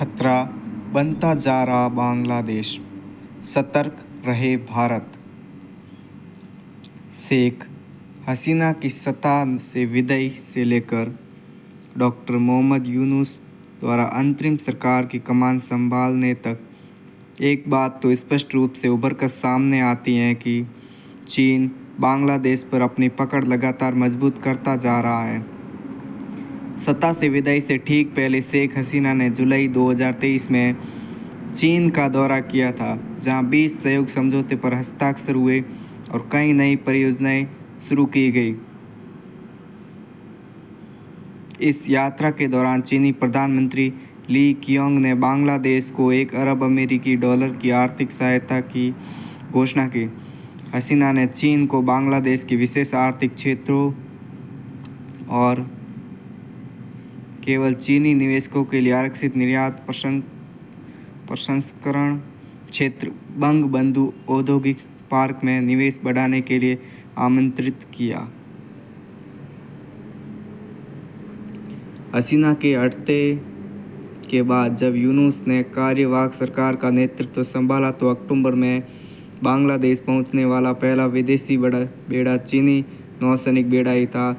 खतरा बनता जा रहा बांग्लादेश, सतर्क रहे भारत। शेख हसीना की सत्ता से विदाई से लेकर डॉक्टर मोहम्मद यूनुस द्वारा अंतरिम सरकार की कमान संभालने तक एक बात तो स्पष्ट रूप से उभर कर सामने आती है कि चीन बांग्लादेश पर अपनी पकड़ लगातार मजबूत करता जा रहा है। सत्ता से विदाई से ठीक पहले शेख हसीना ने जुलाई 2023 में चीन का दौरा किया था, जहां 20 सहयोग समझौते पर हस्ताक्षर हुए और कई नई परियोजनाएं शुरू की गई। इस यात्रा के दौरान चीनी प्रधानमंत्री ली कियांग ने बांग्लादेश को 1 अरब अमेरिकी डॉलर की आर्थिक सहायता की घोषणा की। हसीना ने चीन को बांग्लादेश के विशेष आर्थिक क्षेत्रों और केवल चीनी निवेशकों के लिए आरक्षित निर्यात प्रसंस्करण क्षेत्र बंगबंधु औद्योगिक पार्क में निवेश बढ़ाने के लिए आमंत्रित किया। हसीना के हटने के बाद जब यूनुस ने कार्यवाहक सरकार का नेतृत्व संभाला तो अक्टूबर में बांग्लादेश पहुंचने वाला पहला विदेशी बेड़ा चीनी नौसैनिक बेड़ा ही था।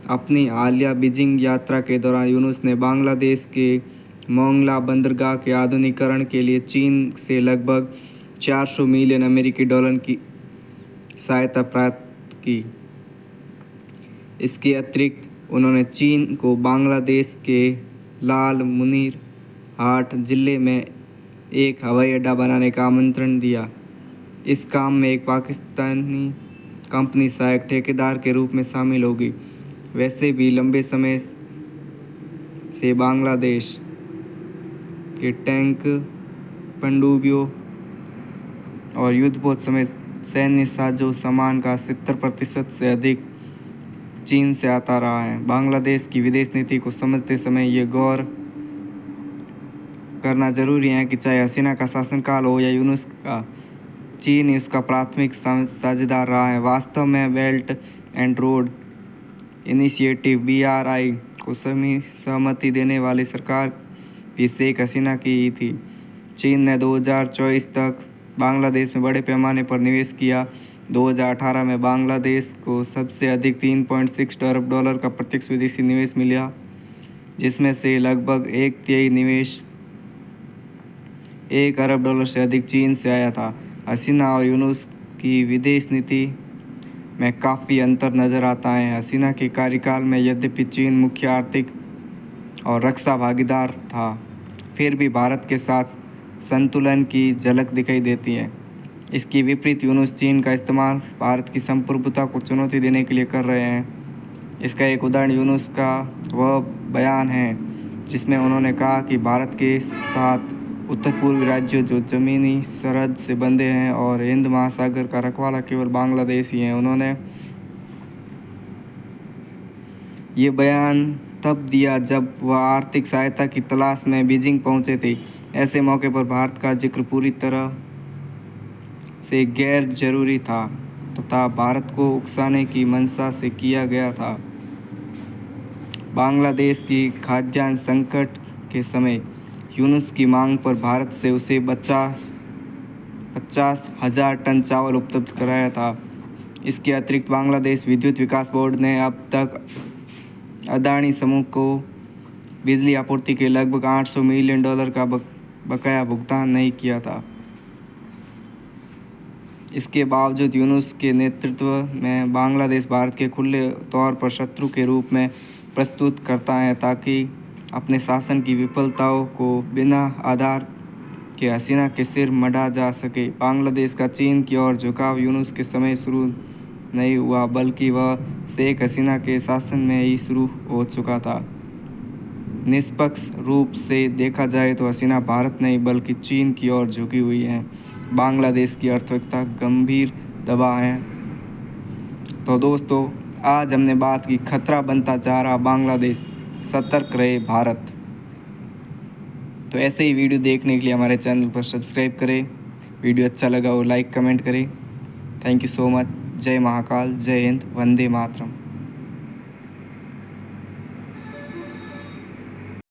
अपनी हालिया बीजिंग यात्रा के दौरान यूनुस ने बांग्लादेश के मोंगला बंदरगाह के आधुनिकीकरण के लिए चीन से लगभग 400 मिलियन अमेरिकी डॉलर की सहायता प्राप्त की। इसके अतिरिक्त उन्होंने चीन को बांग्लादेश के लाल मुनीर हाट जिले में एक हवाई अड्डा बनाने का आमंत्रण दिया। इस काम में एक पाकिस्तानी कंपनी सहायक ठेकेदार के रूप में शामिल होगी। वैसे भी लंबे समय से बांग्लादेश के टैंक, पनडुब्बियों और युद्धपोत समेत सैन्य साजो सामान का 70% से अधिक चीन से आता रहा है। बांग्लादेश की विदेश नीति को समझते समय ये गौर करना जरूरी है कि चाहे हसीना का शासनकाल हो या यूनुस का, चीन ही उसका प्राथमिक साझेदार रहा है। वास्तव में belt and road initiative BRI को सहमति देने वाली सरकार भी शेख हसीना की ही थी। चीन ने 2024 तक बांग्लादेश में बड़े पैमाने पर निवेश किया। 2018 में बांग्लादेश को सबसे अधिक 3.6 अरब डॉलर का प्रत्यक्ष विदेशी निवेश मिला, जिसमें से लगभग 1/3 निवेश 1 अरब डॉलर से अधिक चीन से आया था। हसीना और यूनुस की विदेश नीति में काफ़ी अंतर नज़र आता है। हसीना के कार्यकाल में यद्यपि चीन मुख्य आर्थिक और रक्षा भागीदार था, फिर भी भारत के साथ संतुलन की झलक दिखाई देती है। इसके विपरीत यूनुस चीन का इस्तेमाल भारत की संप्रभुता को चुनौती देने के लिए कर रहे हैं। इसका एक उदाहरण यूनुस का वह बयान है जिसमें उन्होंने कहा कि भारत के साथ उत्तर पूर्वी राज्यों जो ज़मीनी सरहद से बंधे हैं और हिंद महासागर का रखवाला केवल बांग्लादेश ही है। उन्होंने ये बयान तब दिया जब वह आर्थिक सहायता की तलाश में बीजिंग पहुंचे थे। ऐसे मौके पर भारत का जिक्र पूरी तरह से गैर जरूरी था तथा भारत को उकसाने की मंशा से किया गया था। बांग्लादेश की खाद्यान्न संकट के समय यूनुस की मांग पर भारत से उसे 50,000 टन चावल उपलब्ध कराया था। इसके अतिरिक्त बांग्लादेश विद्युत विकास बोर्ड ने अब तक अदानी समूह को बिजली आपूर्ति के लगभग 800 मिलियन डॉलर का बकाया भुगतान नहीं किया था। इसके बावजूद यूनुस के नेतृत्व में बांग्लादेश भारत के खुले तौर पर शत्रु के रूप में प्रस्तुत करता है ताकि अपने शासन की विफलताओं को बिना आधार के हसीना के सिर मढ़ा जा सके। बांग्लादेश का चीन की ओर झुकाव यूनुस के समय शुरू नहीं हुआ, बल्कि वह शेख हसीना के शासन में ही शुरू हो चुका था। निष्पक्ष रूप से देखा जाए तो हसीना भारत नहीं बल्कि चीन की ओर झुकी हुई है। बांग्लादेश की अर्थव्यवस्था गंभीर दबाव है। तो दोस्तों, आज हमने बात की खतरा बनता जा रहा बांग्लादेश, सतर्क रहे भारत। तो ऐसे ही वीडियो देखने के लिए हमारे चैनल पर सब्सक्राइब करें। वीडियो अच्छा लगा हो लाइक कमेंट करें। Thank you so much. जय महाकाल, जय हिंद, वंदे मातरम।